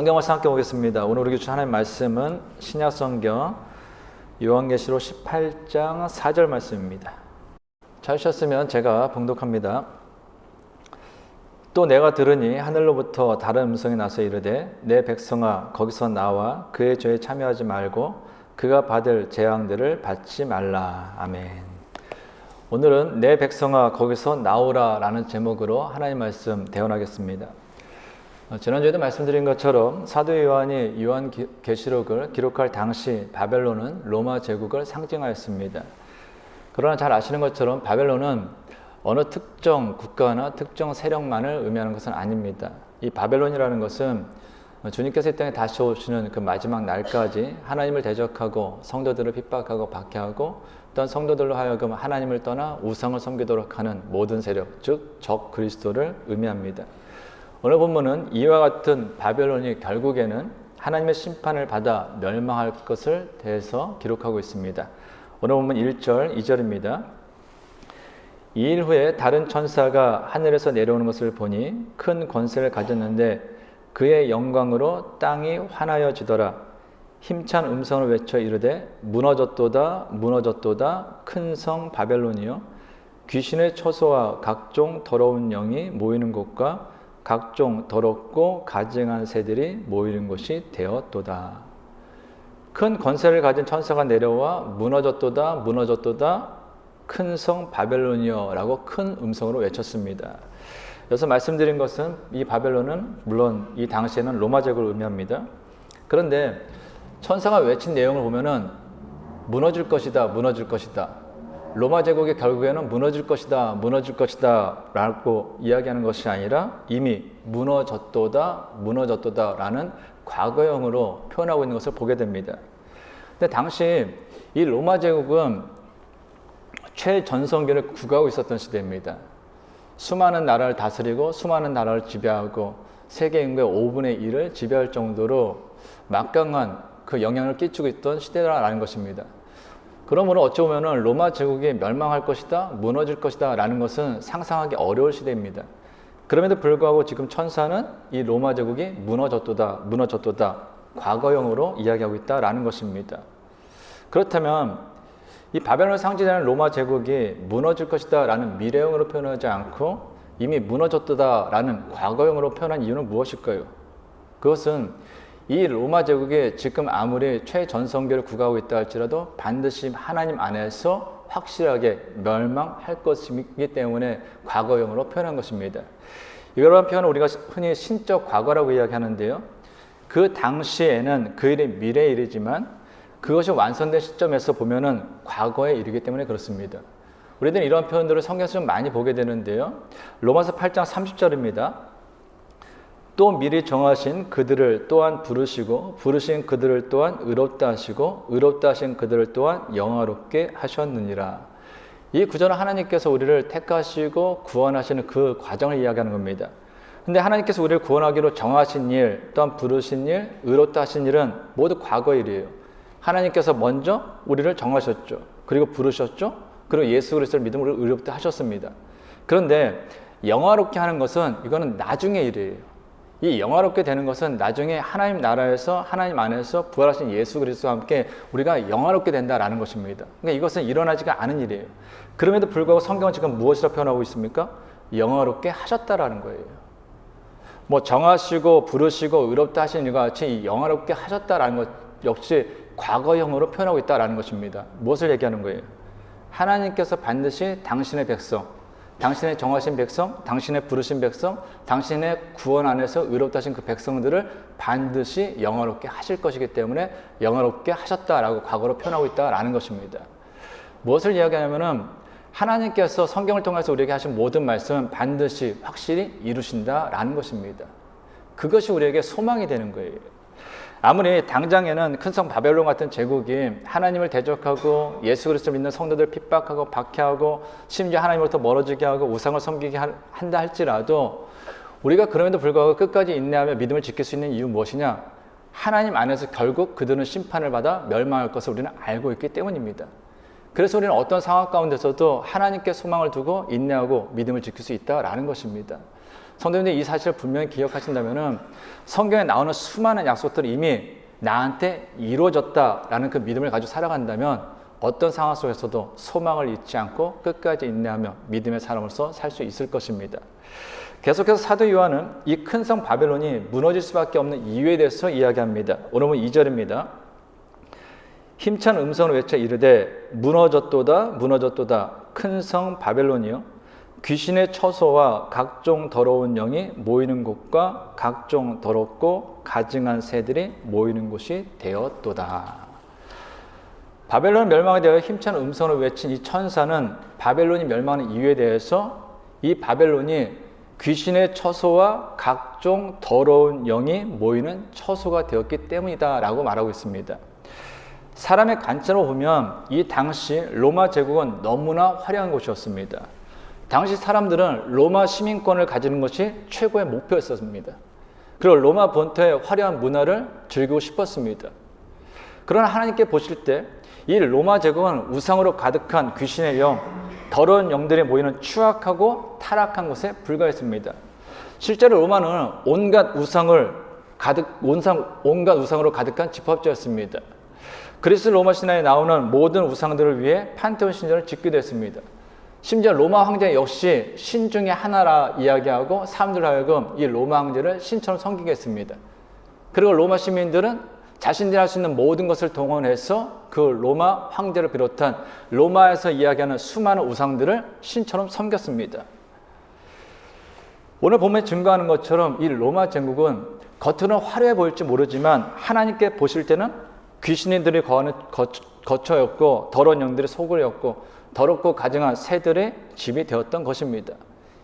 성경 말씀 함께 보겠습니다. 오늘 우리 주신 하나님 말씀은 신약 성경 요한계시록 18장 4절 말씀입니다. 찾으셨으면 제가 봉독합니다. 또 내가 들으니 하늘로부터 다른 음성이 나서 이르되 내 백성아 거기서 나와 그의 죄에 참여하지 말고 그가 받을 재앙들을 받지 말라. 아멘. 오늘은 내 백성아 거기서 나오라 라는 제목으로 하나님 말씀 대언하겠습니다. 지난주에도 말씀드린 것처럼 사도 요한이 요한계시록을 기록할 당시 바벨론은 로마 제국을 상징하였습니다. 그러나 잘 아시는 것처럼 바벨론은 어느 특정 국가나 특정 세력만을 의미하는 것은 아닙니다. 이 바벨론이라는 것은 주님께서 이 땅에 다시 오시는 그 마지막 날까지 하나님을 대적하고 성도들을 핍박하고 박해하고 또한 성도들로 하여금 하나님을 떠나 우상을 섬기도록 하는 모든 세력, 즉 적 그리스도를 의미합니다. 오늘 본문은 이와 같은 바벨론이 결국에는 하나님의 심판을 받아 멸망할 것을 대해서 기록하고 있습니다. 오늘 본문 1절, 2절입니다. 2일 후에 다른 천사가 하늘에서 내려오는 것을 보니 큰 권세를 가졌는데 그의 영광으로 땅이 환하여지더라. 힘찬 음성을 외쳐 이르되 무너졌도다 무너졌도다 큰 성 바벨론이여 귀신의 처소와 각종 더러운 영이 모이는 곳과 각종 더럽고 가증한 새들이 모이는 곳이 되었도다. 큰 권세를 가진 천사가 내려와 무너졌도다 무너졌도다 큰 성 바벨론이여 라고 큰 음성으로 외쳤습니다. 여기서 말씀드린 것은 이 바벨론은 물론 이 당시에는 로마 제국을 의미합니다. 그런데 천사가 외친 내용을 보면은 무너질 것이다 무너질 것이다, 로마 제국이 결국에는 무너질 것이다 무너질 것이다 라고 이야기하는 것이 아니라 이미 무너졌도다 무너졌도다 라는 과거형으로 표현하고 있는 것을 보게 됩니다. 근데 당시 이 로마 제국은 최전성기를 구가하고 있었던 시대입니다. 수많은 나라를 다스리고 수많은 나라를 지배하고 세계 인구의 5분의 1을 지배할 정도로 막강한 그 영향을 끼치고 있던 시대라는 것입니다. 그러므로 어찌 보면 로마 제국이 멸망할 것이다, 무너질 것이다 라는 것은 상상하기 어려울 시대입니다. 그럼에도 불구하고 지금 천사는 이 로마 제국이 무너졌도다, 무너졌도다 과거형으로 이야기하고 있다라는 것입니다. 그렇다면 이 바벨론을 상징하는 로마 제국이 무너질 것이다 라는 미래형으로 표현하지 않고 이미 무너졌도다 라는 과거형으로 표현한 이유는 무엇일까요? 그것은 이 로마 제국이 지금 아무리 최전성기를 구가하고 있다 할지라도 반드시 하나님 안에서 확실하게 멸망할 것이기 때문에 과거형으로 표현한 것입니다. 이러한 표현을 우리가 흔히 신적 과거라고 이야기하는데요. 그 당시에는 그 일이 미래의 일이지만 그것이 완성된 시점에서 보면은 과거의 일이기 때문에 그렇습니다. 우리들은 이러한 표현들을 성경에서 좀 많이 보게 되는데요. 로마서 8장 30절입니다. 또 미리 정하신 그들을 또한 부르시고 부르신 그들을 또한 의롭다 하시고 의롭다 하신 그들을 또한 영화롭게 하셨느니라. 이 구절은 하나님께서 우리를 택하시고 구원하시는 그 과정을 이야기하는 겁니다. 근데 하나님께서 우리를 구원하기로 정하신 일, 또한 부르신 일, 의롭다 하신 일은 모두 과거 일이에요. 하나님께서 먼저 우리를 정하셨죠. 그리고 부르셨죠. 그리고 예수 그리스도를 믿음으로 의롭다 하셨습니다. 그런데 영화롭게 하는 것은 이거는 나중의 일이에요. 이 영화롭게 되는 것은 나중에 하나님 나라에서 하나님 안에서 부활하신 예수 그리스도와 함께 우리가 영화롭게 된다라는 것입니다. 그러니까 이것은 일어나지가 않은 일이에요. 그럼에도 불구하고 성경은 지금 무엇이라 표현하고 있습니까? 영화롭게 하셨다라는 거예요. 뭐 정하시고 부르시고 의롭다 하신 이와 같이 이 영화롭게 하셨다라는 것 역시 과거형으로 표현하고 있다라는 것입니다. 무엇을 얘기하는 거예요? 하나님께서 반드시 당신의 백성, 당신의 정하신 백성, 당신의 부르신 백성, 당신의 구원 안에서 의롭다 하신 그 백성들을 반드시 영화롭게 하실 것이기 때문에 영화롭게 하셨다라고 과거로 표현하고 있다라는 것입니다. 무엇을 이야기하냐면은 하나님께서 성경을 통해서 우리에게 하신 모든 말씀은 반드시 확실히 이루신다라는 것입니다. 그것이 우리에게 소망이 되는 거예요. 아무리 당장에는 큰 성 바벨론 같은 제국이 하나님을 대적하고 예수 그리스도를 믿는 성도들 핍박하고 박해하고 심지어 하나님으로부터 멀어지게 하고 우상을 섬기게 한다 할지라도 우리가 그럼에도 불구하고 끝까지 인내하며 믿음을 지킬 수 있는 이유 무엇이냐? 하나님 안에서 결국 그들은 심판을 받아 멸망할 것을 우리는 알고 있기 때문입니다. 그래서 우리는 어떤 상황 가운데서도 하나님께 소망을 두고 인내하고 믿음을 지킬 수 있다라는 것입니다. 성도님들이 이 사실을 분명히 기억하신다면은 성경에 나오는 수많은 약속들이 이미 나한테 이루어졌다라는 그 믿음을 가지고 살아간다면 어떤 상황 속에서도 소망을 잊지 않고 끝까지 인내하며 믿음의 사람으로서 살 수 있을 것입니다. 계속해서 사도 요한은 이 큰 성 바벨론이 무너질 수밖에 없는 이유에 대해서 이야기합니다. 오늘 보면 2절입니다. 힘찬 음성을 외쳐 이르되 무너졌도다 무너졌도다 큰 성 바벨론이요 귀신의 처소와 각종 더러운 영이 모이는 곳과 각종 더럽고 가증한 새들이 모이는 곳이 되었도다. 바벨론 멸망에 대하여 힘찬 음성을 외친 이 천사는 바벨론이 멸망하는 이유에 대해서 이 바벨론이 귀신의 처소와 각종 더러운 영이 모이는 처소가 되었기 때문이다 라고 말하고 있습니다. 사람의 관점으로 보면 이 당시 로마 제국은 너무나 화려한 곳이었습니다. 당시 사람들은 로마 시민권을 가지는 것이 최고의 목표였습니다. 그리고 로마 본토의 화려한 문화를 즐기고 싶었습니다. 그러나 하나님께 보실 때 이 로마 제국은 우상으로 가득한 귀신의 영, 더러운 영들이 모이는 추악하고 타락한 곳에 불과했습니다. 실제로 로마는 온갖 우상으로 가득한 집합지였습니다. 그리스 로마 신화에 나오는 모든 우상들을 위해 판테온 신전을 짓기도 했습니다. 심지어 로마 황제 역시 신 중에 하나라 이야기하고 사람들 하여금 이 로마 황제를 신처럼 섬기게 했습니다. 그리고 로마 시민들은 자신들이 할 수 있는 모든 것을 동원해서 그 로마 황제를 비롯한 로마에서 이야기하는 수많은 우상들을 신처럼 섬겼습니다. 오늘 본문에 증거하는 것처럼 이 로마 제국은 겉으로는 화려해 보일지 모르지만 하나님께 보실 때는 귀신들이 거하는 거처였고 더러운 영들의 소굴이었고 더럽고 가증한 새들의 집이 되었던 것입니다.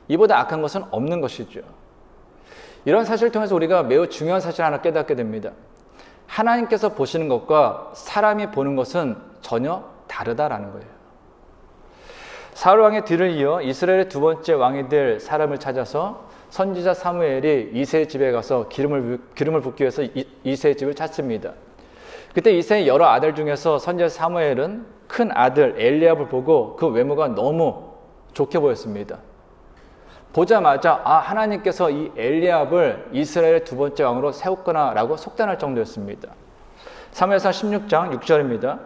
이보다 악한 것은 없는 것이죠. 이런 사실을 통해서 우리가 매우 중요한 사실을 하나 깨닫게 됩니다. 하나님께서 보시는 것과 사람이 보는 것은 전혀 다르다라는 거예요. 사울 왕의 뒤를 이어 이스라엘의 두 번째 왕이 될 사람을 찾아서 선지자 사무엘이 이새의 집에 가서 기름을 붓기 위해서 이새의 집을 찾습니다. 그때 이새의 여러 아들 중에서 선지자 사무엘은 큰 아들 엘리압을 보고 그 외모가 너무 좋게 보였습니다. 보자마자 하나님께서 이 엘리압을 이스라엘의 두 번째 왕으로 세웠구나 라고 속단할 정도였습니다. 사무엘상 16장 6절입니다.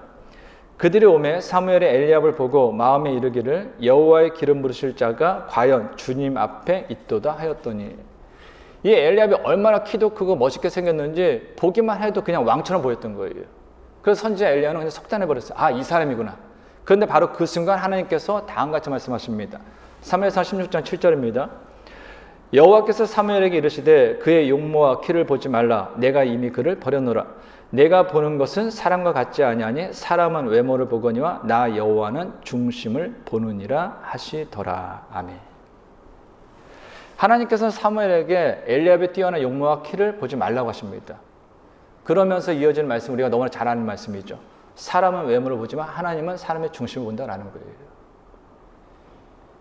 그들이 오매 사무엘이 엘리압을 보고 마음에 이르기를 여호와의 기름 부으실 자가 과연 주님 앞에 있도다 하였더니 이 엘리압이 얼마나 키도 크고 멋있게 생겼는지 보기만 해도 그냥 왕처럼 보였던 거예요. 그래서 선지자 엘리야는 그냥 속단해버렸어요. 이 사람이구나. 그런데 바로 그 순간 하나님께서 다음같이 말씀하십니다. 사무엘상 16장 7절입니다. 여호와께서 사무엘에게 이르시되 그의 용모와 키를 보지 말라. 내가 이미 그를 버려놓으라. 내가 보는 것은 사람과 같지 아니하니 사람은 외모를 보거니와 나 여호와는 중심을 보느니라 하시더라. 아멘. 하나님께서는 사무엘에게 엘리압의 뛰어난 용모와 키를 보지 말라고 하십니다. 그러면서 이어지는 말씀 우리가 너무나 잘 아는 말씀이죠. 사람은 외모를 보지만 하나님은 사람의 중심을 본다라는 거예요.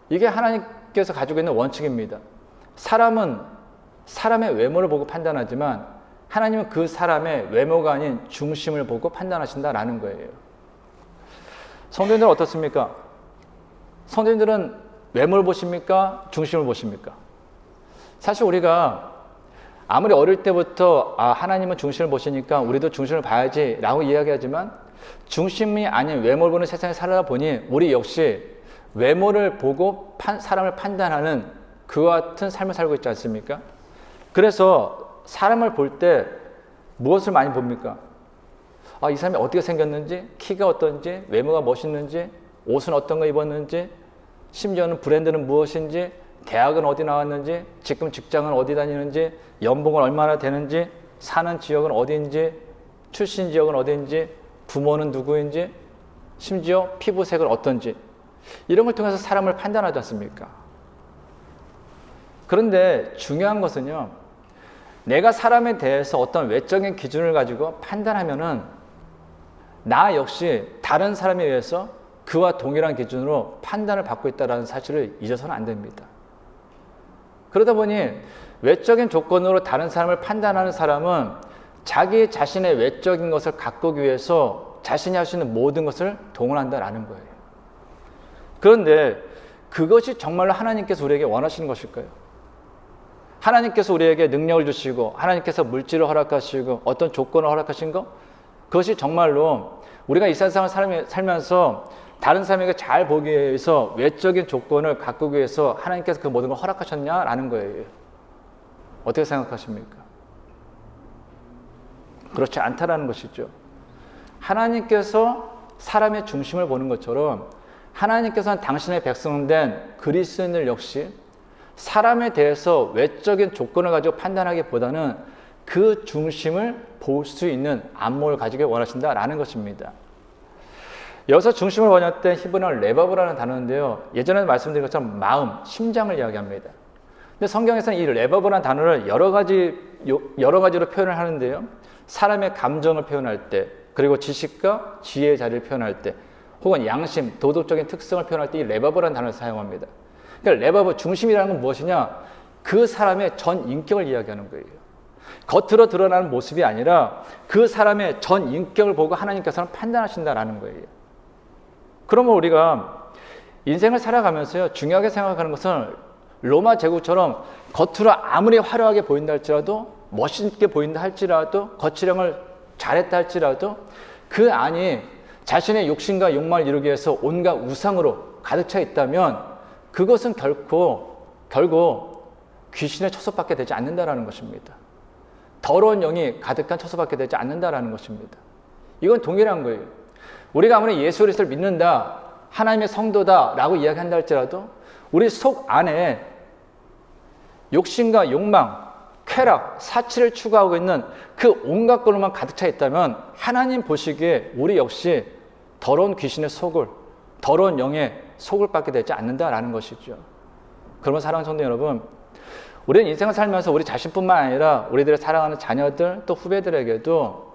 이게 하나님께서 가지고 있는 원칙입니다. 사람은 사람의 외모를 보고 판단하지만 하나님은 그 사람의 외모가 아닌 중심을 보고 판단하신다라는 거예요. 성도님들은 어떻습니까? 성도님들은 외모를 보십니까? 중심을 보십니까? 사실 우리가 아무리 어릴 때부터 하나님은 중심을 보시니까 우리도 중심을 봐야지 라고 이야기하지만 중심이 아닌 외모를 보는 세상에 살다 보니 우리 역시 외모를 보고 사람을 판단하는 그와 같은 삶을 살고 있지 않습니까? 그래서 사람을 볼 때 무엇을 많이 봅니까? 이 사람이 어떻게 생겼는지, 키가 어떤지, 외모가 멋있는지, 옷은 어떤 거 입었는지, 심지어는 브랜드는 무엇인지, 대학은 어디 나왔는지, 지금 직장은 어디 다니는지, 연봉은 얼마나 되는지, 사는 지역은 어디인지, 출신 지역은 어디인지, 부모는 누구인지, 심지어 피부색은 어떤지 이런 걸 통해서 사람을 판단하지 않습니까? 그런데 중요한 것은요, 내가 사람에 대해서 어떤 외적인 기준을 가지고 판단하면은 나 역시 다른 사람에 의해서 그와 동일한 기준으로 판단을 받고 있다는 사실을 잊어서는 안 됩니다. 그러다 보니 외적인 조건으로 다른 사람을 판단하는 사람은 자기 자신의 외적인 것을 가꾸기 위해서 자신이 할 수 있는 모든 것을 동원한다라는 거예요. 그런데 그것이 정말로 하나님께서 우리에게 원하시는 것일까요? 하나님께서 우리에게 능력을 주시고 하나님께서 물질을 허락하시고 어떤 조건을 허락하신 거, 그것이 정말로 우리가 이 세상을 살면서 다른 사람에게 잘 보기 위해서 외적인 조건을 가꾸기 위해서 하나님께서 그 모든 걸 허락하셨냐라는 거예요. 어떻게 생각하십니까? 그렇지 않다라는 것이죠. 하나님께서 사람의 중심을 보는 것처럼 하나님께서는 당신의 백성된 그리스도인들 역시 사람에 대해서 외적인 조건을 가지고 판단하기보다는 그 중심을 볼 수 있는 안목을 가지길 원하신다라는 것입니다. 여기서 중심을 번역된 히브리어는 레바브라는 단어인데요. 예전에 말씀드린 것처럼 마음, 심장을 이야기합니다. 근데 성경에서는 이 레바브라는 단어를 여러 가지로 표현을 하는데요. 사람의 감정을 표현할 때, 그리고 지식과 지혜의 자리를 표현할 때, 혹은 양심, 도덕적인 특성을 표현할 때 이 레바브라는 단어를 사용합니다. 그러니까 레바브, 중심이라는 건 무엇이냐? 그 사람의 전 인격을 이야기하는 거예요. 겉으로 드러나는 모습이 아니라 그 사람의 전 인격을 보고 하나님께서는 판단하신다라는 거예요. 그러면 우리가 인생을 살아가면서요, 중요하게 생각하는 것은 로마 제국처럼 겉으로 아무리 화려하게 보인다 할지라도, 멋있게 보인다 할지라도, 거치령을 잘했다 할지라도 그 안이 자신의 욕심과 욕망을 이루기 위해서 온갖 우상으로 가득 차 있다면 그것은 결국 귀신의 처소받게 되지 않는다라는 것입니다. 더러운 영이 가득한 처소받게 되지 않는다라는 것입니다. 이건 동일한 거예요. 우리가 아무리 예수 그리스도를 믿는다, 하나님의 성도다라고 이야기한다 할지라도 우리 속 안에 욕심과 욕망, 쾌락, 사치를 추구하고 있는 그 온갖 걸로만 가득 차 있다면 하나님 보시기에 우리 역시 더러운 귀신의 속을, 더러운 영의 속을 받게 되지 않는다라는 것이죠. 그러면 사랑하는 성도 여러분, 우리는 인생을 살면서 우리 자신뿐만 아니라 우리들의 사랑하는 자녀들 또 후배들에게도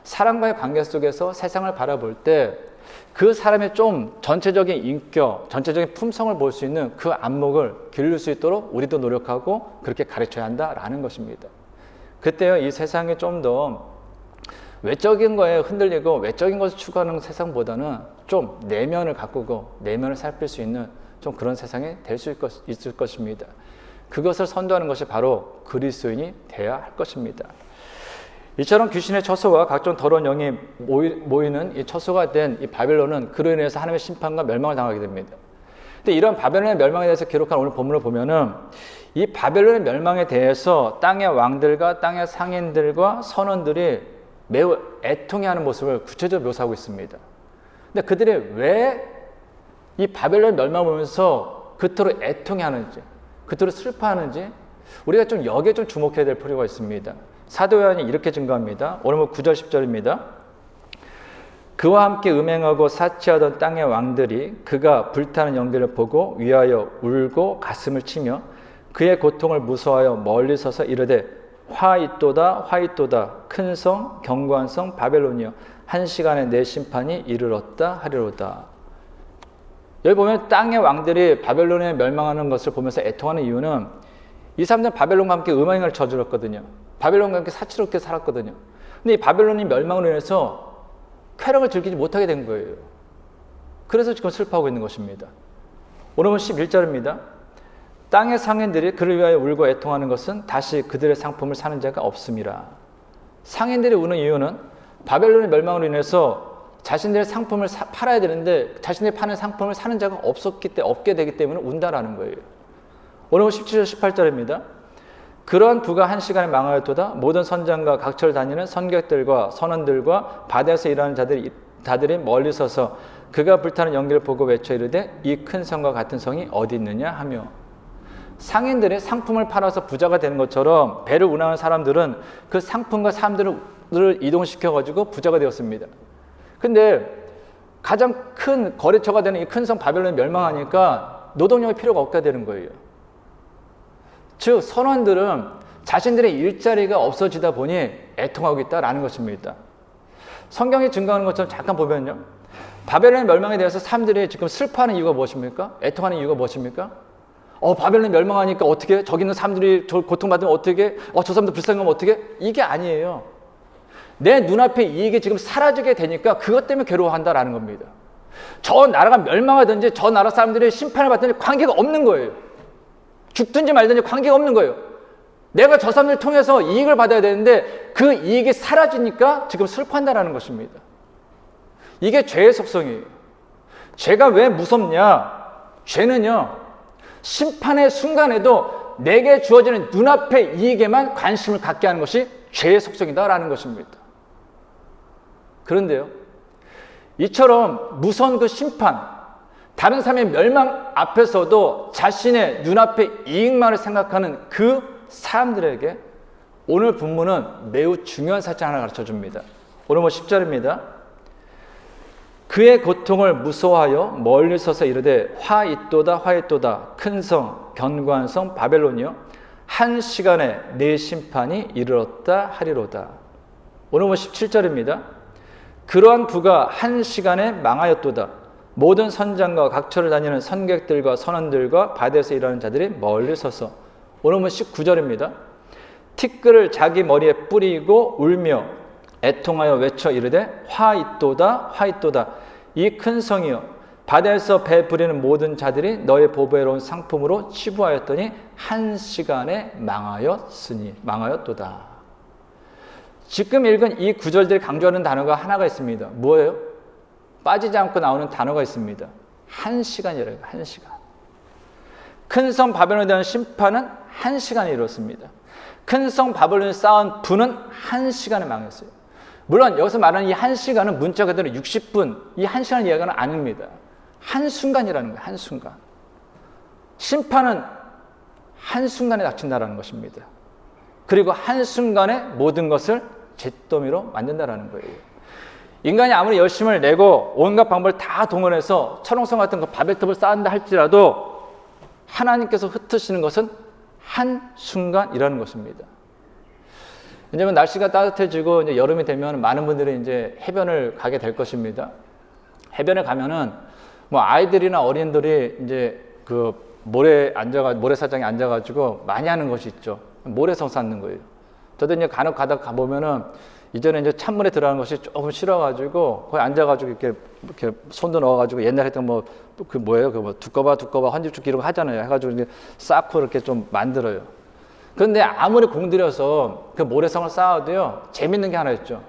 사람과의 관계 속에서 세상을 바라볼 때 그 사람의 좀 전체적인 인격, 전체적인 품성을 볼 수 있는 그 안목을 기를 수 있도록 우리도 노력하고 그렇게 가르쳐야 한다라는 것입니다. 그때요, 이 세상이 좀 더 외적인 거에 흔들리고 외적인 것을 추구하는 세상보다는 좀 내면을 가꾸고 내면을 살필 수 있는 좀 그런 세상이 될 수 있을 것입니다. 그것을 선도하는 것이 바로 그리스도인이 되어야 할 것입니다. 이처럼 귀신의 처소와 각종 더러운 영이 모이는 이 처소가 된 이 바벨론은 그로 인해서 하나님의 심판과 멸망을 당하게 됩니다. 근데 이런 바벨론의 멸망에 대해서 기록한 오늘 본문을 보면은 이 바벨론의 멸망에 대해서 땅의 왕들과 땅의 상인들과 선원들이 매우 애통해하는 모습을 구체적으로 묘사하고 있습니다. 근데 그들이 왜 이 바벨론 멸망을 보면서 그토록 애통해하는지, 그토록 슬퍼하는지 우리가 좀 여기에 좀 주목해야 될 필요가 있습니다. 사도 요한이 이렇게 증거합니다. 오늘 9절 10절입니다. 그와 함께 음행하고 사치하던 땅의 왕들이 그가 불타는 영들을 보고 위하여 울고 가슴을 치며 그의 고통을 무서워하여 멀리 서서 이르되 화 있도다 화 있도다 큰 성 견고한 성 바벨론이여 한 시간에 내 심판이 이르렀다 하리로다. 여기 보면 땅의 왕들이 바벨론에 멸망하는 것을 보면서 애통하는 이유는 이 사람들은 바벨론과 함께 음행을 저질렀거든요. 바벨론과 함께 사치롭게 살았거든요. 근데 이 바벨론이 멸망으로 인해서 쾌락을 즐기지 못하게 된 거예요. 그래서 지금 슬퍼하고 있는 것입니다. 오늘 11절입니다. 땅의 상인들이 그를 위하여 울고 애통하는 것은 다시 그들의 상품을 사는 자가 없음이라. 상인들이 우는 이유는 바벨론의 멸망으로 인해서 자신들의 상품을 팔아야 되는데 자신들이 파는 상품을 사는 자가 없게 되기 때문에 운다라는 거예요. 오늘 17절 18절입니다. 그러한 부가 한 시간에 망하였도다. 모든 선장과 각처를 다니는 선객들과 선원들과 바다에서 일하는 자들이 멀리 서서 그가 불타는 연기를 보고 외쳐 이르되 이 큰 성과 같은 성이 어디 있느냐 하며. 상인들이 상품을 팔아서 부자가 되는 것처럼 배를 운하는 사람들은 그 상품과 사람들을 이동시켜가지고 부자가 되었습니다. 근데 가장 큰 거래처가 되는 이 큰 성 바벨론이 멸망하니까 노동력이 필요가 없게 되는 거예요. 즉 선원들은 자신들의 일자리가 없어지다 보니 애통하고 있다라는 것입니다. 성경이 증거하는 것처럼 잠깐 보면요, 바벨론의 멸망에 대해서 사람들이 지금 슬퍼하는 이유가 무엇입니까? 애통하는 이유가 무엇입니까? 바벨론이 멸망하니까 어떻게? 저기 있는 사람들이 저 고통받으면 어떻게? 저 사람들 불쌍하면 어떻게? 이게 아니에요. 내 눈앞에 이익이 지금 사라지게 되니까 그것 때문에 괴로워한다라는 겁니다. 저 나라가 멸망하든지 저 나라 사람들이 심판을 받든지 관계가 없는 거예요. 죽든지 말든지 관계가 없는 거예요. 내가 저 사람들 통해서 이익을 받아야 되는데 그 이익이 사라지니까 지금 슬퍼한다라는 것입니다. 이게 죄의 속성이에요. 죄가 왜 무섭냐? 죄는요, 심판의 순간에도 내게 주어지는 눈앞의 이익에만 관심을 갖게 하는 것이 죄의 속성이다라는 것입니다. 그런데요, 이처럼 무서운 그 심판, 다른 사람의 멸망 앞에서도 자신의 눈앞의 이익만을 생각하는 그 사람들에게 오늘 본문은 매우 중요한 사실 하나 가르쳐 줍니다. 오늘 10절입니다. 그의 고통을 무서워하여 멀리 서서 이르되 화 있도다 화 있도다 큰 성 견고한 성 바벨론이여 한 시간에 내 심판이 이르렀다 하리로다. 오늘 17절입니다. 그러한 부가 한 시간에 망하였도다. 모든 선장과 각처를 다니는 선객들과 선원들과 바다에서 일하는 자들이 멀리 서서. 오늘 19절입니다. 티끌을 자기 머리에 뿌리고 울며 애통하여 외쳐 이르되 화 있도다 화 있도다 이 큰 성이여 바다에서 배 부리는 모든 자들이 너의 보배로운 상품으로 치부하였더니 한 시간에 망하였도다. 지금 읽은 이 구절들이 강조하는 단어가 하나가 있습니다. 뭐예요? 빠지지 않고 나오는 단어가 있습니다. 한 시간이래요. 한 시간. 큰 성 바벨론에 대한 심판은 한 시간에 이뤘습니다. 큰 성 바벨론에 쌓은 부는 한 시간에 망했어요. 물론 여기서 말하는 이 한 시간은 문자 그대로 60분, 이 한 시간 이야기는 아닙니다. 한순간이라는 거예요. 한순간. 심판은 한순간에 닥친다는 것입니다. 그리고 한순간에 모든 것을 잿더미로 만든다는 거예요. 인간이 아무리 열심을 내고 온갖 방법을 다 동원해서 철옹성 같은 그 바벨탑을 쌓는다 할지라도 하나님께서 흩으시는 것은 한순간이라는 것입니다. 이제 날씨가 따뜻해지고 이제 여름이 되면 많은 분들이 이제 해변을 가게 될 것입니다. 해변에 가면은 뭐 아이들이나 어린들이 이제 그 모래사장에 앉아가지고 많이 하는 것이 있죠. 모래성 쌓는 거예요. 저도 이제 간혹 가다가 가보면은 이전에 이제 찬물에 들어가는 것이 조금 싫어가지고 거기 앉아가지고 이렇게 손도 넣어가지고 옛날에 했던 그 뭐예요? 그 뭐 두꺼봐 헌집축기 이런 거 하잖아요. 해가지고 이제 쌓고 이렇게 좀 만들어요. 그런데 아무리 공들여서 그 모래성을 쌓아도요, 재밌는 게 하나 있죠.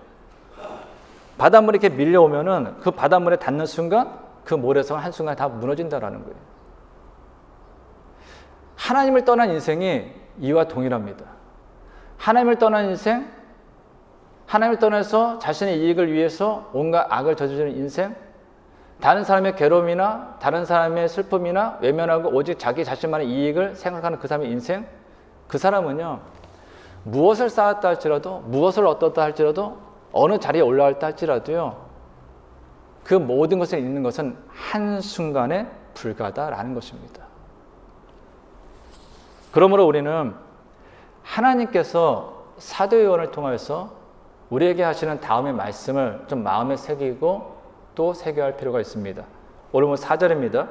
바닷물이 이렇게 밀려오면은 그 바닷물에 닿는 순간 그 모래성은 한순간에 다 무너진다라는 거예요. 하나님을 떠난 인생이 이와 동일합니다. 하나님을 떠난 인생, 하나님을 떠나서 자신의 이익을 위해서 온갖 악을 저지르는 인생, 다른 사람의 괴로움이나 다른 사람의 슬픔이나 외면하고 오직 자기 자신만의 이익을 생각하는 그 사람의 인생, 그 사람은요, 무엇을 쌓았다 할지라도, 무엇을 얻었다 할지라도, 어느 자리에 올라왔다 할지라도요, 그 모든 것에 있는 것은 한순간에 불과하다라는 것입니다. 그러므로 우리는 하나님께서 사도 요한을 통해서 우리에게 하시는 다음의 말씀을 좀 마음에 새기고 또 새겨야 할 필요가 있습니다. 오늘 4절입니다.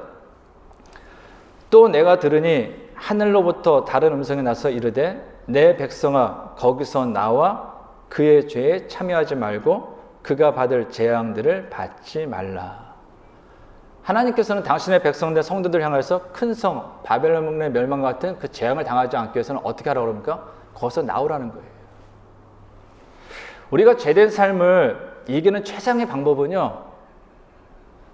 또 내가 들으니 하늘로부터 다른 음성이 나서 이르되 내 백성아 거기서 나와 그의 죄에 참여하지 말고 그가 받을 재앙들을 받지 말라. 하나님께서는 당신의 백성들 성도들 향해서 큰 성 바벨론의 멸망 같은 그 재앙을 당하지 않기 위해서는 어떻게 하라고 그럽니까? 거기서 나오라는 거예요. 우리가 죄된 삶을 이기는 최상의 방법은요,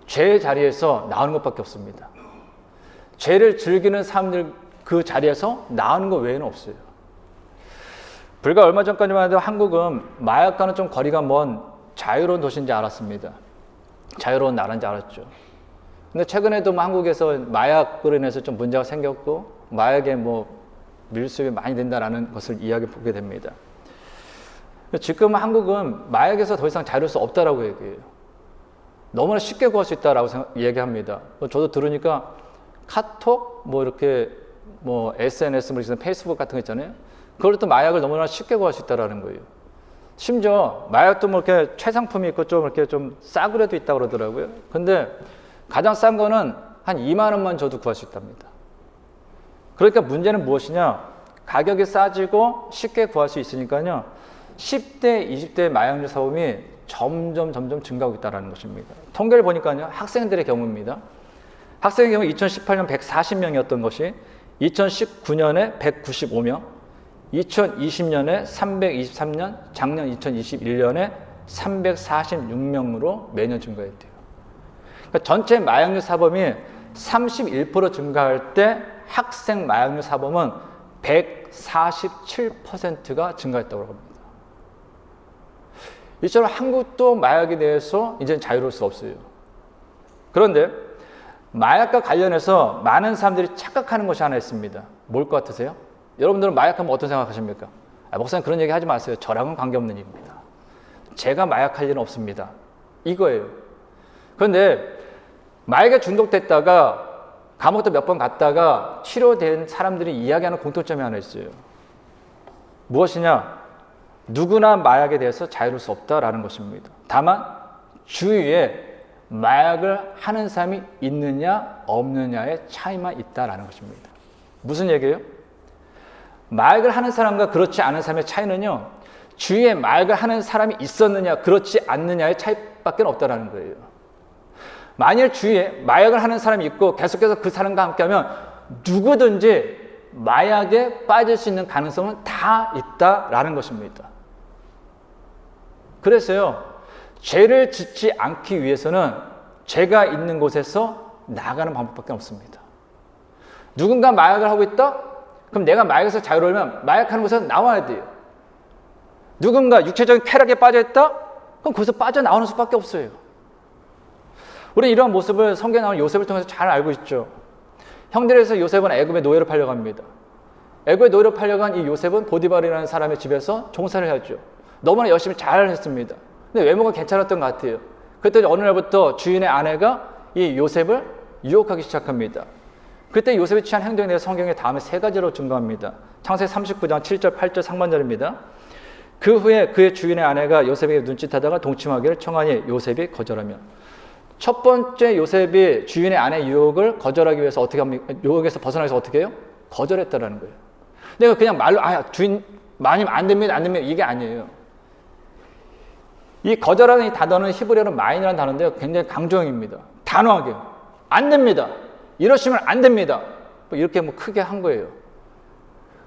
죄의 자리에서 나오는 것밖에 없습니다. 죄를 즐기는 사람들 그 자리에서 나오는 것 외에는 없어요. 불과 얼마 전까지만 해도 한국은 마약과는 좀 거리가 먼 자유로운 도시인지 알았습니다. 자유로운 나라인지 알았죠. 근데 최근에도 한국에서 마약으로 인해서 좀 문제가 생겼고 마약에 밀수입이 많이 된다라는 것을 이야기 보게 됩니다. 지금 한국은 마약에서 더 이상 자유로울 수 없다라고 얘기해요. 너무나 쉽게 구할 수 있다라고 얘기합니다. 저도 들으니까 카톡 SNS 페이스북 같은 거 있잖아요. 그걸 또 마약을 너무나 쉽게 구할 수 있다라는 거예요. 심지어 마약도 이렇게 최상품이 있고 좀 이렇게 좀 싸구려도 있다고 그러더라고요. 근데 가장 싼 거는 한 2만 원만 줘도 구할 수 있답니다. 그러니까 문제는 무엇이냐? 가격이 싸지고 쉽게 구할 수 있으니까요. 10대, 20대 마약류 사범이 점점 증가하고 있다는 것입니다. 통계를 보니까요. 학생들의 경우입니다. 학생의 경우 2018년 140명이었던 것이 2019년에 195명, 2020년에 323년, 작년 2021년에 346명으로 매년 증가했대요. 그러니까 전체 마약류 사범이 31% 증가할 때 학생 마약류 사범은 147%가 증가했다고 합니다. 이처럼 한국도 마약에 대해서 이제는 자유로울 수 없어요. 그런데 마약과 관련해서 많은 사람들이 착각하는 것이 하나 있습니다. 뭘 것 같으세요? 여러분들은 마약하면 어떤 생각하십니까? 목사님 그런 얘기 하지 마세요. 저랑은 관계없는 일입니다. 제가 마약할 일은 없습니다. 이거예요. 그런데 마약에 중독됐다가 감옥도 몇 번 갔다가 치료된 사람들이 이야기하는 공통점이 하나 있어요. 무엇이냐? 누구나 마약에 대해서 자유로울 수 없다라는 것입니다. 다만 주위에 마약을 하는 사람이 있느냐 없느냐의 차이만 있다라는 것입니다. 무슨 얘기예요? 마약을 하는 사람과 그렇지 않은 사람의 차이는요, 주위에 마약을 하는 사람이 있었느냐 그렇지 않느냐의 차이밖에 없다라는 거예요. 만일 주위에 마약을 하는 사람이 있고 계속해서 그 사람과 함께하면 누구든지 마약에 빠질 수 있는 가능성은 다 있다라는 것입니다. 그래서요, 죄를 짓지 않기 위해서는 죄가 있는 곳에서 나가는 방법밖에 없습니다. 누군가 마약을 하고 있다? 그럼 내가 마약에서 자유로우면 마약하는 곳에서 나와야 돼요. 누군가 육체적인 쾌락에 빠져있다? 그럼 거기서 빠져나오는 수밖에 없어요. 우리는 이러한 모습을 성경에 나오는 요셉을 통해서 잘 알고 있죠. 형들에서 요셉은 애굽의 노예로 팔려갑니다. 애굽의 노예로 팔려간 이 요셉은 보디발이라는 사람의 집에서 종사를 하죠. 너무나 열심히 잘 했습니다. 근데 외모가 괜찮았던 것 같아요. 그때 어느 날부터 주인의 아내가 이 요셉을 유혹하기 시작합니다. 그때 요셉이 취한 행동에 대해서 성경에 다음에 세 가지로 증거합니다. 창세기 39장 7절 8절 상반절입니다. 그 후에 그의 주인의 아내가 요셉에게 눈짓하다가 동침하기를 청하니 요셉이 거절하며. 첫 번째, 요셉이 주인의 아내의 유혹을 거절하기 위해서 어떻게 합니까? 유혹에서 벗어나기 위해서 어떻게 해요? 거절했다라는 거예요. 내가 그냥 말로 주인 아니면 안 됩니다 이게 아니에요. 이 거절하는 이 단어는 히브리어로 마인이라는 단어인데요, 굉장히 강조형입니다. 단호하게 안 됩니다. 이러시면 안 됩니다. 이렇게 크게 한 거예요.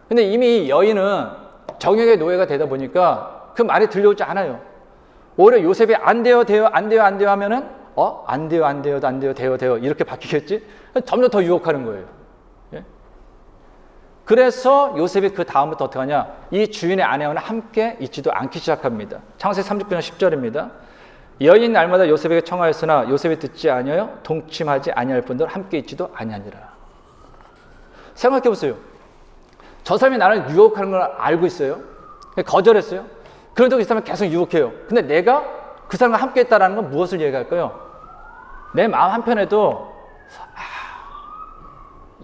근데 이미 여인은 정욕의 노예가 되다 보니까 그 말이 들려오지 않아요. 오히려 요셉이 안 돼요 하면은 안 돼요 돼요 이렇게 바뀌겠지? 점점 더 유혹하는 거예요. 예? 그래서 요셉이 그 다음부터 어떻게 하냐? 이 주인의 아내와는 함께 있지도 않기 시작합니다. 창세기 39장 10절입니다. 여인 날마다 요셉에게 청하였으나 요셉이 듣지 아니하여 동침하지 아니할 뿐더러 함께 있지도 아니하니라. 생각해 보세요. 저 사람이 나를 유혹하는 걸 알고 있어요. 거절했어요. 그런데도 이 사람은 계속 유혹해요. 근데 내가 그 사람과 함께 있다는 건 무엇을 얘기할까요? 내 마음 한편에도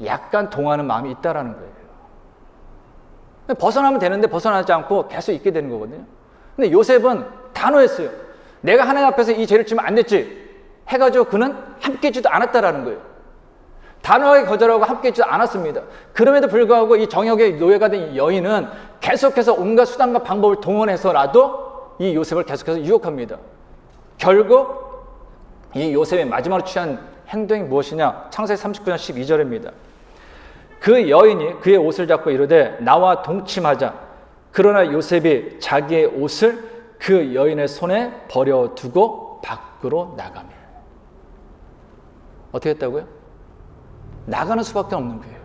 약간 동하는 마음이 있다라는 거예요. 벗어나면 되는데 벗어나지 않고 계속 있게 되는 거거든요. 근데 요셉은 단호했어요. 내가 하나님 앞에서 이 죄를 지면 안 됐지 해가지고 그는 함께 있지도 않았다라는 거예요. 단호하게 거절하고 함께 있지도 않았습니다. 그럼에도 불구하고 이 정욕의 노예가 된 이 여인은 계속해서 온갖 수단과 방법을 동원해서라도 이 요셉을 계속해서 유혹합니다. 결국 이 요셉의 마지막으로 취한 행동이 무엇이냐? 창세기 39장 12절입니다. 그 여인이 그의 옷을 잡고 이르되 나와 동침하자. 그러나 요셉이 자기의 옷을 그 여인의 손에 버려두고 밖으로 나가며. 어떻게 했다고요? 나가는 수밖에 없는 거예요.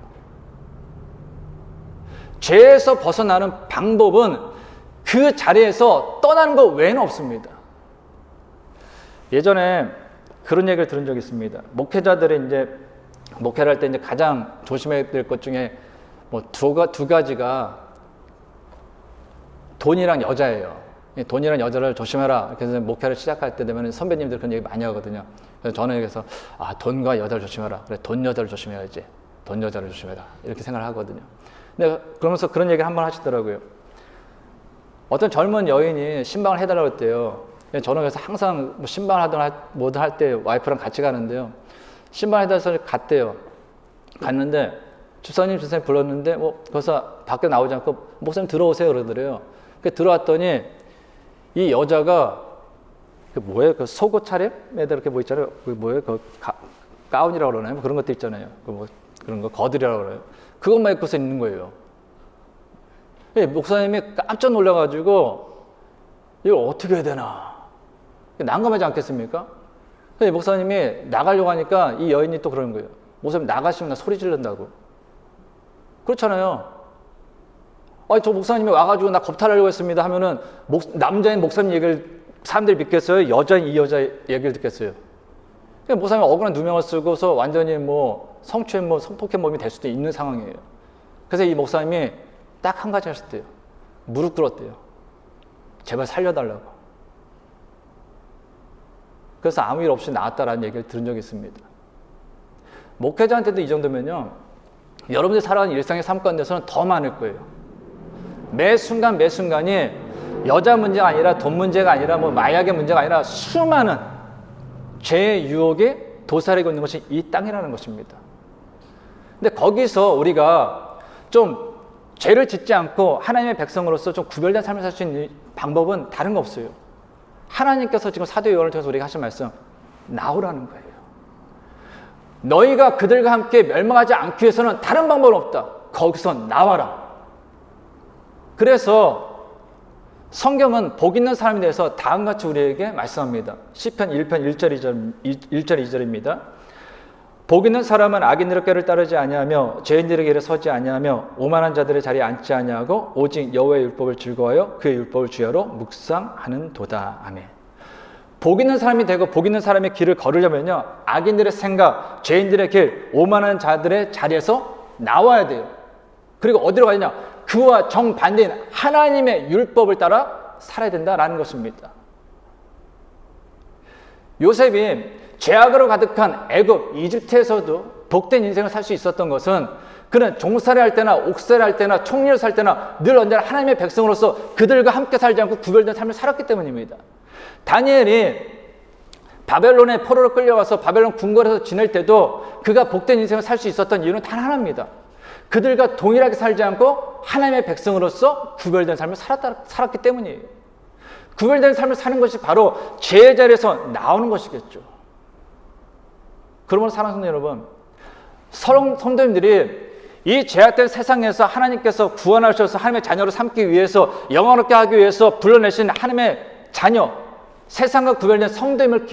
죄에서 벗어나는 방법은 그 자리에서 떠나는 것 외에는 없습니다. 예전에 그런 얘기를 들은 적이 있습니다. 목회자들이 이제 목회를 할 때 이제 가장 조심해야 될 것 중에 두 가지가 돈이랑 여자예요. 돈이랑 여자를 조심해라. 그래서 목회를 시작할 때 되면 선배님들 그런 얘기 많이 하거든요. 그래서 저는 그래서 돈과 여자를 조심해라. 그래, 돈 여자를 조심해야지. 돈 여자를 조심해라. 이렇게 생각을 하거든요. 근데 그러면서 그런 얘기 한 번 하시더라고요. 어떤 젊은 여인이 신방을 해달라고 했대요. 저는 그래서 항상 신방을 하든 뭐든 할 때 와이프랑 같이 가는데요. 신방을 해달라서 갔대요. 갔는데 주사님 불렀는데 거기서 밖에 나오지 않고 목사님 들어오세요 그러더래요. 들어왔더니 이 여자가 그 속옷 차림에다 이렇게 있잖아요. 가운이라고 그러나요? 그런 것도 있잖아요. 그런 거 거들이라고 그래요. 그것만 입고서 있는 거예요. 목사님이 깜짝 놀라가지고 이걸 어떻게 해야 되나 난감하지 않겠습니까? 목사님이 나가려고 하니까 이 여인이 또 그러는 거예요. 목사님 나가시면 나 소리 지른다고. 그렇잖아요. 저 목사님이 와가지고 나 겁탈하려고 했습니다 하면은 남자인 목사님 얘기를 사람들이 믿겠어요? 여자인 이 여자 얘기를 듣겠어요? 목사님이 억울한 누명을 쓰고서 완전히 성추행, 성폭행범이 될 수도 있는 상황이에요. 그래서 이 목사님이 딱 한 가지 하셨대요. 무릎 꿇었대요. 제발 살려달라고. 그래서 아무 일 없이 나았다라는 얘기를 들은 적이 있습니다. 목회자한테도 이 정도면요, 여러분들이 살아가는 일상의 삶 가운데서는 더 많을 거예요. 매 순간이 여자 문제가 아니라 돈 문제가 아니라 마약의 문제가 아니라 수많은 죄의 유혹에 도사리고 있는 것이 이 땅이라는 것입니다. 근데 거기서 우리가 좀 죄를 짓지 않고 하나님의 백성으로서 좀 구별된 삶을 살 수 있는 방법은 다른 거 없어요. 하나님께서 지금 사도 요한을 통해서 우리가 하신 말씀, 나오라는 거예요. 너희가 그들과 함께 멸망하지 않기 위해서는 다른 방법은 없다. 거기서 나와라. 그래서 성경은 복 있는 사람에 대해서 다음같이 우리에게 말씀합니다. 시편 1편 1절 2절입니다. 복 있는 사람은 악인들의 꾀를 따르지 아니하며 죄인들의 길에 서지 아니하며 오만한 자들의 자리에 앉지 아니하고 오직 여호와의 율법을 즐거워하여 그의 율법을 주야로 묵상하는도다. 아멘. 복 있는 사람이 되고 복 있는 사람의 길을 걸으려면요, 악인들의 생각, 죄인들의 길, 오만한 자들의 자리에서 나와야 돼요. 그리고 어디로 가느냐? 그와 정반대인 하나님의 율법을 따라 살아야 된다라는 것입니다. 요셉이 죄악으로 가득한 애굽, 이집트에서도 복된 인생을 살 수 있었던 것은 그는 종살이 할 때나 옥살이 할 때나 총리를 살 때나 늘 언제나 하나님의 백성으로서 그들과 함께 살지 않고 구별된 삶을 살았기 때문입니다. 다니엘이 바벨론의 포로로 끌려가서 바벨론 궁궐에서 지낼 때도 그가 복된 인생을 살 수 있었던 이유는 단 하나입니다. 그들과 동일하게 살지 않고 하나님의 백성으로서 구별된 삶을 살았기 때문이에요. 구별된 삶을 사는 것이 바로 죄의 자리에서 나오는 것이겠죠. 그러므로 사랑하는 성도 여러분, 성도님들이 이 죄악된 세상에서 하나님께서 구원하셔서 하나님의 자녀로 삼기 위해서 영원롭게 하기 위해서 불러내신 하나님의 자녀, 세상과 구별된 성도임을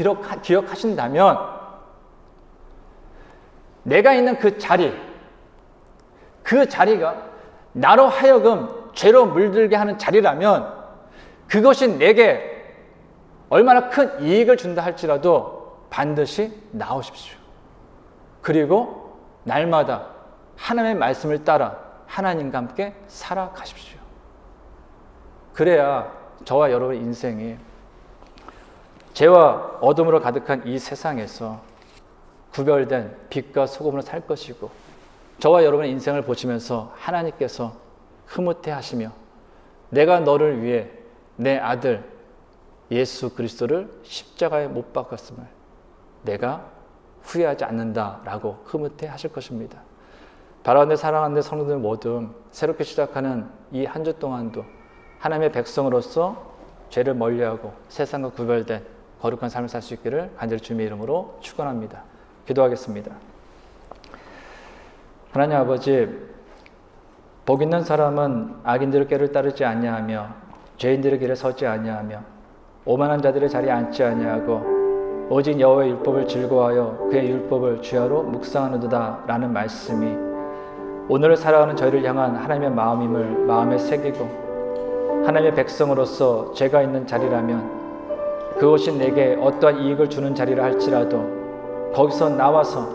기억하신다면 내가 있는 그 자리가 나로 하여금 죄로 물들게 하는 자리라면 그것이 내게 얼마나 큰 이익을 준다 할지라도 반드시 나오십시오. 그리고 날마다 하나님의 말씀을 따라 하나님과 함께 살아가십시오. 그래야 저와 여러분의 인생이 죄와 어둠으로 가득한 이 세상에서 구별된 빛과 소금으로 살 것이고, 저와 여러분의 인생을 보시면서 하나님께서 흐뭇해 하시며 내가 너를 위해 내 아들 예수 그리스도를 십자가에 못 박았음을 내가 후회하지 않는다라고 흐뭇해 하실 것입니다. 바라는데 사랑하는 성도들 모두 새롭게 시작하는 이 한 주 동안도 하나님의 백성으로서 죄를 멀리하고 세상과 구별된 거룩한 삶을 살 수 있기를 간절히 주님의 이름으로 축원합니다. 기도하겠습니다. 하나님 아버지, 복 있는 사람은 악인들의 꾀를 따르지 아니하며 죄인들의 길에 서지 아니하며 오만한 자들의 자리에 앉지 아니하고 오직 여호와의 율법을 즐거워하여 그의 율법을 주야로 묵상하는도다 라는 말씀이 오늘을 살아가는 저희를 향한 하나님의 마음임을 마음에 새기고, 하나님의 백성으로서 죄가 있는 자리라면 그것이 내게 어떠한 이익을 주는 자리라 할지라도 거기서 나와서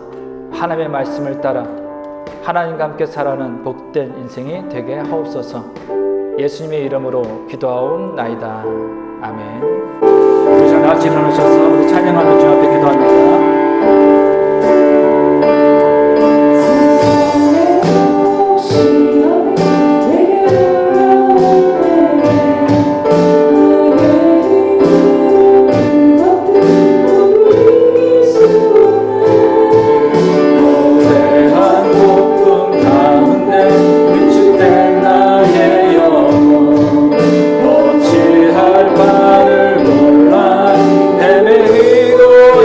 하나님의 말씀을 따라 하나님과 함께 살아가는 복된 인생이 되게 하옵소서. 예수님의 이름으로 기도하옵나이다. 아멘. 우리 다 같이 일어나셔서 우리 찬양하며 주 앞에 기도합니다. 헤매이고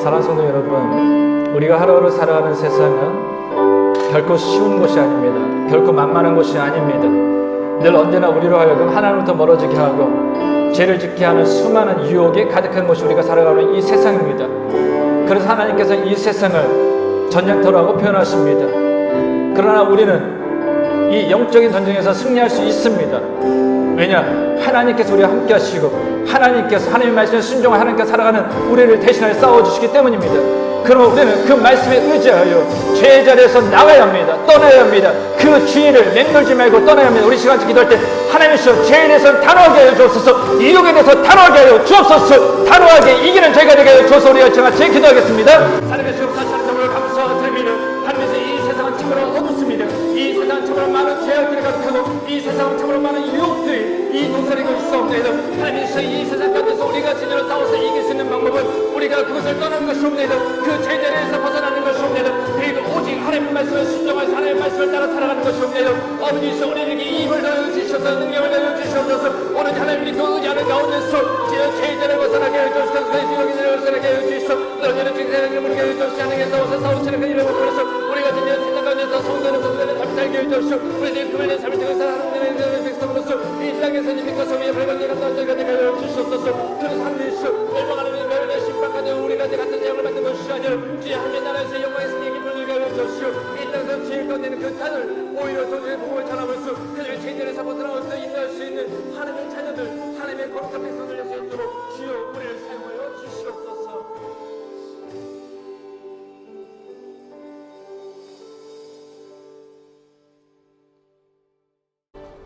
사랑하는 성도 여러분, 우리가 하루하루 살아가는 세상은 결코 쉬운 것이 아닙니다. 결코 만만한 것이 아닙니다. 늘 언제나 우리로 하여금 하나님부터 멀어지게 하고 죄를 짓게 하는 수많은 유혹이 가득한 것이 우리가 살아가는 이 세상입니다. 그래서 하나님께서 이 세상을 전쟁터라고 표현하십니다. 그러나 우리는 이 영적인 전쟁에서 승리할 수 있습니다. 왜냐? 하나님께서 우리와 함께 하시고 하나님께서 하나님의 말씀에 순종하여 하나님께서 살아가는 우리를 대신하여 싸워주시기 때문입니다. 그러면 우리는 그 말씀에 의지하여 죄의 자리에서 나가야 합니다. 떠나야 합니다. 그 죄를 맴돌지 말고 떠나야 합니다. 우리 시간씩 기도할 때 하나님이시여 죄에 대해서 단호하게 하여 주옵소서. 유혹에 대해서 단호하게 하여 주옵소서. 단호하게 이기는 저희가 되게 하여 주옵소서. 우리가 같이 기도하겠습니다. 하나님의 주옵사시는 점을 감사드립니다. 하나님께서 이 세상은 참으로 어둡습니다. 이 세상은 참으로 많은 죄악들이 가득하고 이 세상은 참으로 많은 유혹들이 이 동서리고 있사옵나이다. 하나님께서 이 세상 가운데서 우리가 진리로 싸워서 이길 수 있는 방법은 우리가 그것을 떠나는 것이옵나이다. 그 죄자리에서 벗어나는 것이옵나이다. 그리고 오직 하나님의 말씀을 순종하여 하나님의 말씀을 따라 살아가는 것이옵나이다. 아버지이시여 우리에게 힘을 더하여 주시옵소서. 능력을 더하여 주시옵소서. 오늘 하나님이 그 의지하는 가운데서 죄자리를 벗어나게 해주시옵소서. 지옥의 자리를 벗어나게 해주시옵소서. 너희는 증세를 모르게 해주시옵소서. 하나님께서 오셔서 싸우치는 그 이름을 불러서 우리가 진리의 세상 가운데서 성도는 성도는 삶을 살게 해주시옵소서. 우리들이 그분의 삶을 통해서 하나님의 백성으로서 이 땅에서 믿고 성의에 발광되는 남자가 되게 하여 주시옵소서. 그래서 하나님이시여 멸망하는 멸망의 심판까지 우리가 같은 재앙을 받는 것이 아니라 주의 하나님의 나라에서 영광의 승리의 기쁨을 누리게 하여 주시오. 이 땅에서 제일 가운데는 그 탄을 오히려 도저히 복음을 전하면서 그들의 죄들에서 벗어나올 수 인도할 수 있는 하나님의 자녀들 하나님의 거룩한 백성들 될수 있도록 주여 우리를 사용하여 주시옵소서.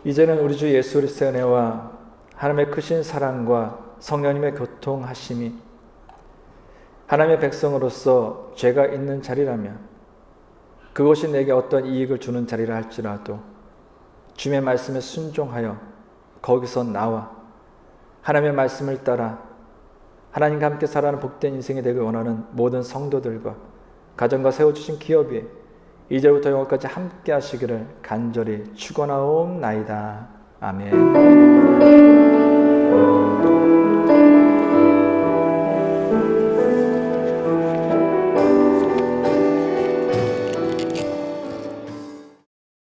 이제는 우리 주 예수 그리스도의 은혜와 하나님의 크신 사랑과 성령님의 교통하심이 하나님의 백성으로서 죄가 있는 자리라면 그것이 내게 어떤 이익을 주는 자리라 할지라도 주님의 말씀에 순종하여 거기서 나와 하나님의 말씀을 따라 하나님과 함께 살아가는 복된 인생이 되길 원하는 모든 성도들과 가정과 세워주신 기업이 이제부터 영원까지 함께 하시기를 간절히 축원하옵나이다. 아멘.